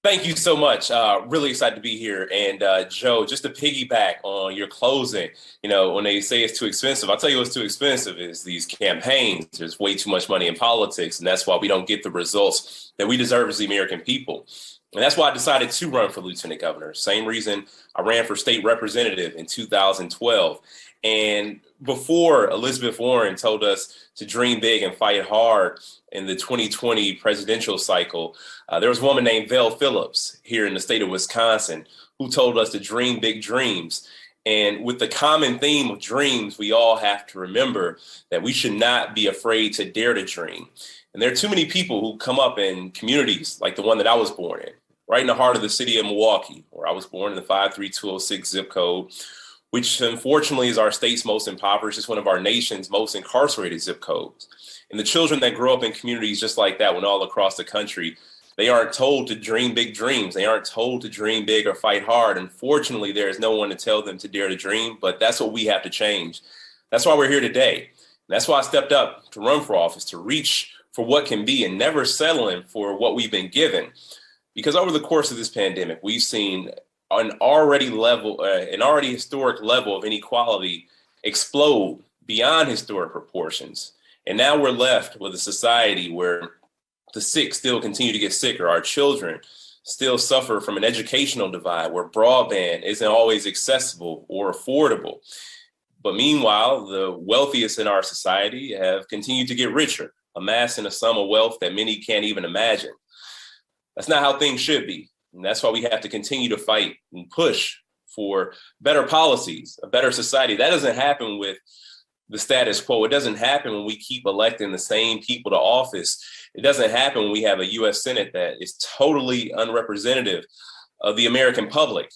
Thank you so much. Really excited to be here. And Joe, just to piggyback on your closing, when they say it's too expensive, I'll tell you what's too expensive is these campaigns. There's way too much money in politics, and that's why we don't get the results that we deserve as the American people. And that's why I decided to run for lieutenant governor. Same reason I ran for state representative in 2012. And before Elizabeth Warren told us to dream big and fight hard in the 2020 presidential cycle, there was a woman named Val Phillips here in the state of Wisconsin who told us to dream big dreams. And with the common theme of dreams, we all have to remember that we should not be afraid to dare to dream. And there are too many people who come up in communities like the one that I was born in, right in the heart of the city of Milwaukee, where I was born in the 53206 zip code, which unfortunately is our state's most impoverished. It's one of our nation's most incarcerated zip codes. And the children that grow up in communities just like that went all across the country, they aren't told to dream big dreams. They aren't told to dream big or fight hard. Unfortunately, there is no one to tell them to dare to dream, but that's what we have to change. That's why we're here today. And that's why I stepped up to run for office, to reach for what can be and never settling for what we've been given. Because over the course of this pandemic, we've seen an already historic level of inequality explode beyond historic proportions. And now we're left with a society where the sick still continue to get sicker. Our children still suffer from an educational divide where broadband isn't always accessible or affordable. But meanwhile, the wealthiest in our society have continued to get richer, amassing a sum of wealth that many can't even imagine. That's not how things should be. And that's why we have to continue to fight and push for better policies, a better society. That doesn't happen with the status quo. It doesn't happen when we keep electing the same people to office. It doesn't happen when we have a U.S. Senate that is totally unrepresentative of the American public.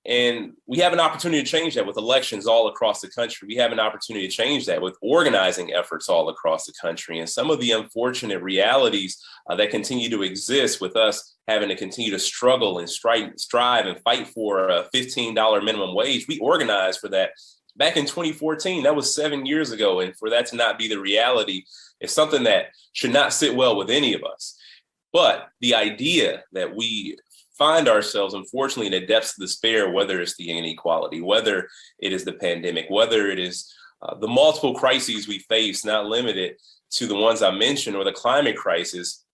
And we have an opportunity to change that with elections all across the country. We have an opportunity to change that with organizing efforts all across the country. And some of the unfortunate realities that continue to exist with us having to continue to struggle and strive and fight for a $15 minimum wage, we organized for that back in 2014. That was 7 years ago. And for that to not be the reality is something that should not sit well with any of us. But the idea that we find ourselves, unfortunately, in the depths of despair, whether it's the inequality, whether it is the pandemic, whether it is the multiple crises we face, not limited to the ones I mentioned, or the climate crisis,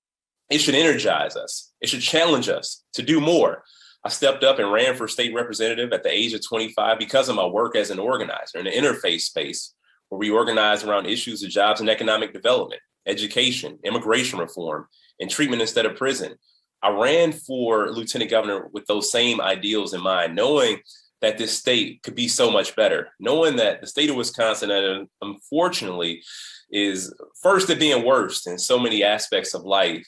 it should energize us. It should challenge us to do more. I stepped up and ran for state representative at the age of 25 because of my work as an organizer in the interfaith space, where we organize around issues of jobs and economic development, education, immigration reform, and treatment instead of prison. I ran for lieutenant governor with those same ideals in mind, knowing that this state could be so much better, knowing that the state of Wisconsin, unfortunately, is first at being worst in so many aspects of life.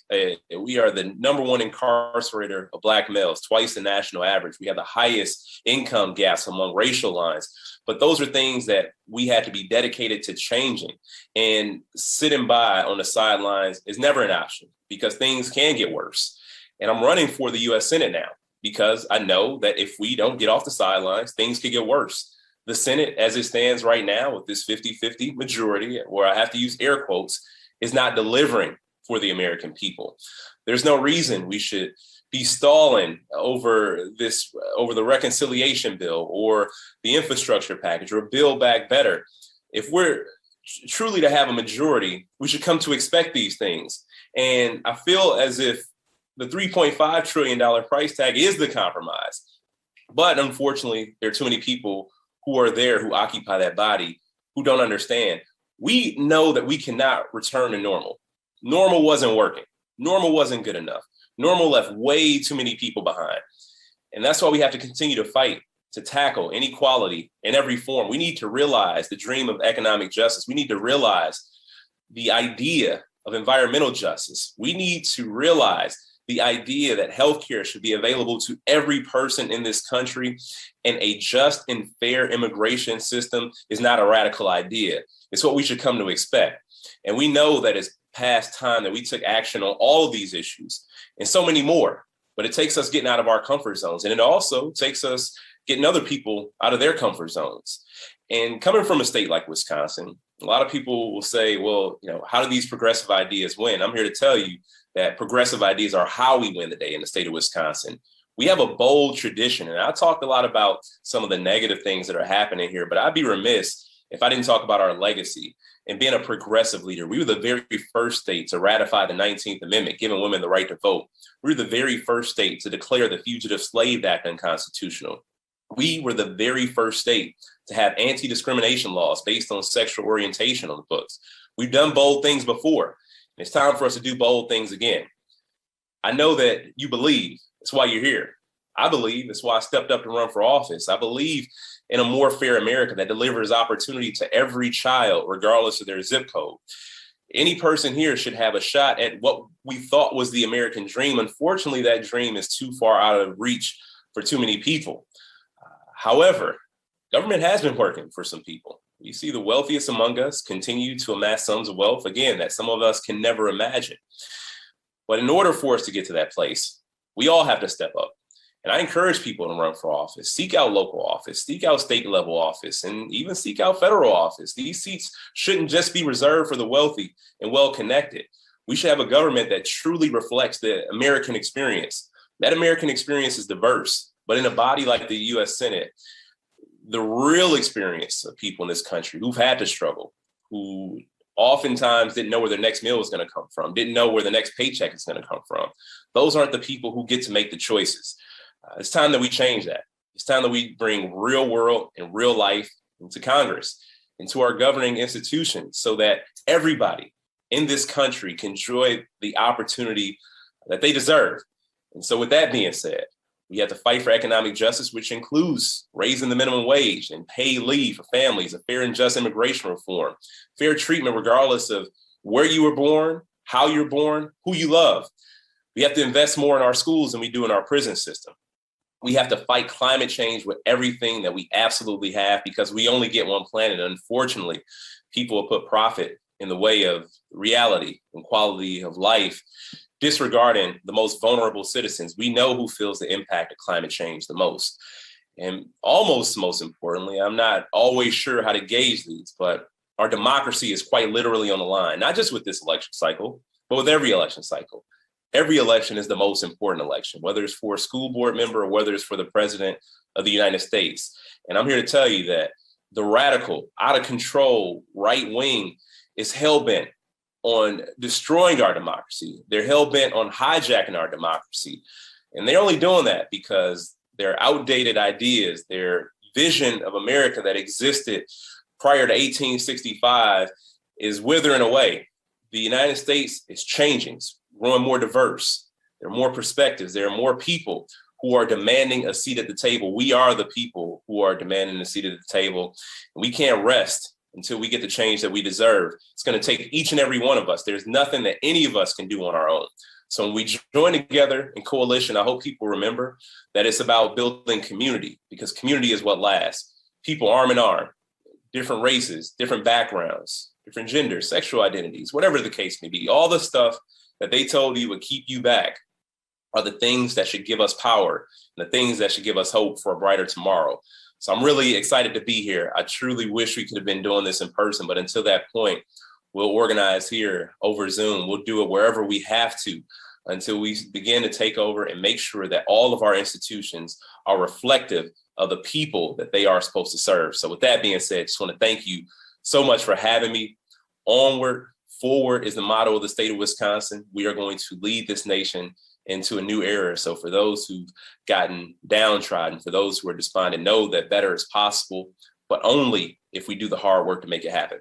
We are the number one incarcerator of Black males, twice the national average. We have the highest income gaps among racial lines. But those are things that we had to be dedicated to changing. And sitting by on the sidelines is never an option because things can get worse. And I'm running for the U.S. Senate now because I know that if we don't get off the sidelines, things could get worse. The Senate, as it stands right now with this 50-50 majority, where I have to use air quotes, is not delivering for the American people. There's no reason we should be stalling over the reconciliation bill or the infrastructure package or Build Back Better. If we're truly to have a majority, we should come to expect these things. And I feel as if the $3.5 trillion price tag is the compromise. But unfortunately, there are too many people who are there, who occupy that body, who don't understand. We know that we cannot return to normal. Normal wasn't working. Normal wasn't good enough. Normal left way too many people behind. And that's why we have to continue to fight to tackle inequality in every form. We need to realize the dream of economic justice. We need to realize the idea of environmental justice. We need to realize the idea that healthcare should be available to every person in this country, and a just and fair immigration system is not a radical idea. It's what we should come to expect. And we know that it's past time that we took action on all of these issues and so many more, but it takes us getting out of our comfort zones. And it also takes us getting other people out of their comfort zones. And coming from a state like Wisconsin, a lot of people will say, well, how do these progressive ideas win? I'm here to tell you that progressive ideas are how we win the day in the state of Wisconsin. We have a bold tradition, and I talked a lot about some of the negative things that are happening here, but I'd be remiss if I didn't talk about our legacy and being a progressive leader. We were the very first state to ratify the 19th Amendment, giving women the right to vote. We were the very first state to declare the Fugitive Slave Act unconstitutional. We were the very first state to have anti-discrimination laws based on sexual orientation on the books. We've done bold things before. It's time for us to do bold things again. I know that you believe. That's why you're here. I believe. That's why I stepped up to run for office. I believe in a more fair America that delivers opportunity to every child, regardless of their zip code. Any person here should have a shot at what we thought was the American dream. Unfortunately, that dream is too far out of reach for too many people. However, government has been working for some people. We see the wealthiest among us continue to amass sums of wealth, again, that some of us can never imagine. But in order for us to get to that place, we all have to step up. And I encourage people to run for office, seek out local office, seek out state level office, and even seek out federal office. These seats shouldn't just be reserved for the wealthy and well-connected. We should have a government that truly reflects the American experience. That American experience is diverse, but in a body like the U.S. Senate, the real experience of people in this country who've had to struggle, who oftentimes didn't know where their next meal was going to come from, didn't know where the next paycheck is going to come from. Those aren't the people who get to make the choices. It's time that we change that. It's time that we bring real world and real life into Congress, into our governing institutions, so that everybody in this country can enjoy the opportunity that they deserve. And so with that being said, we have to fight for economic justice, which includes raising the minimum wage and paid leave for families, a fair and just immigration reform, fair treatment regardless of where you were born, how you're born, who you love. We have to invest more in our schools than we do in our prison system. We have to fight climate change with everything that we absolutely have, because we only get one planet. Unfortunately, people have put profit in the way of reality and quality of life, disregarding the most vulnerable citizens. We know who feels the impact of climate change the most. And almost most importantly, I'm not always sure how to gauge these, but our democracy is quite literally on the line, not just with this election cycle, but with every election cycle. Every election is the most important election, whether it's for a school board member or whether it's for the president of the United States. And I'm here to tell you that the radical, out of control right wing is hell-bent on destroying our democracy. They're hell-bent on hijacking our democracy. And they're only doing that because their outdated ideas, their vision of America that existed prior to 1865 is withering away. The United States is changing, it's growing more diverse. There are more perspectives. There are more people who are demanding a seat at the table. We are the people who are demanding a seat at the table. We can't rest until we get the change that we deserve. It's going to take each and every one of us. There's nothing that any of us can do on our own. So when we join together in coalition, I hope people remember that it's about building community, because community is what lasts. People arm in arm, different races, different backgrounds, different genders, sexual identities, whatever the case may be. All the stuff that they told you would keep you back are the things that should give us power, and the things that should give us hope for a brighter tomorrow. So I'm really excited to be here. I truly wish we could have been doing this in person, but until that point, we'll organize here over Zoom. We'll do it wherever we have to until we begin to take over and make sure that all of our institutions are reflective of the people that they are supposed to serve. So with that being said, I just want to thank you so much for having me. Onward, forward is the motto of the state of Wisconsin. We are going to lead this nation into a new era. So for those who've gotten downtrodden, for those who are despondent, know that better is possible, but only if we do the hard work to make it happen.